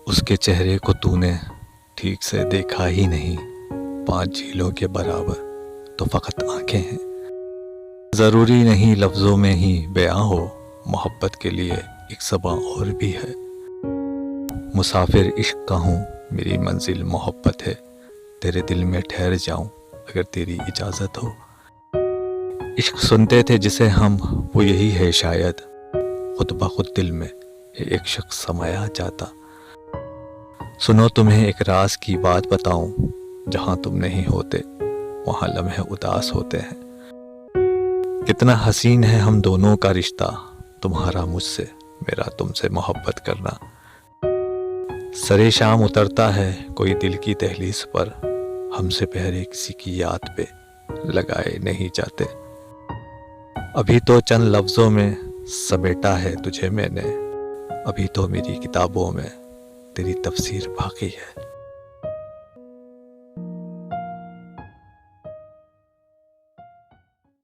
اس کے چہرے کو تو نے ٹھیک سے دیکھا ہی نہیں، 5 جھیلوں کے برابر تو فقط آنکھیں ہیں۔ ضروری نہیں لفظوں میں ہی بیاں ہو، محبت کے لیے ایک زباں اور بھی ہے۔ مسافر عشق کا ہوں، میری منزل محبت ہے، تیرے دل میں ٹھہر جاؤں اگر تیری اجازت ہو۔ عشق سنتے تھے جسے ہم، وہ یہی ہے شاید، خود بخود دل میں ایک شخص سمایا جاتا۔ سنو تمہیں ایک راز کی بات بتاؤں، جہاں تم نہیں ہوتے وہاں لمحے اداس ہوتے ہیں۔ کتنا حسین ہے ہم دونوں کا رشتہ، تمہارا مجھ سے، میرا تم سے محبت کرنا۔ سرے شام اترتا ہے کوئی دل کی دہلیز پر، ہم سے پہرے کسی کی یاد پہ لگائے نہیں جاتے۔ ابھی تو چند لفظوں میں سمیٹا ہے تجھے میں نے، ابھی تو میری کتابوں میں تیری تفسیر باقی ہے۔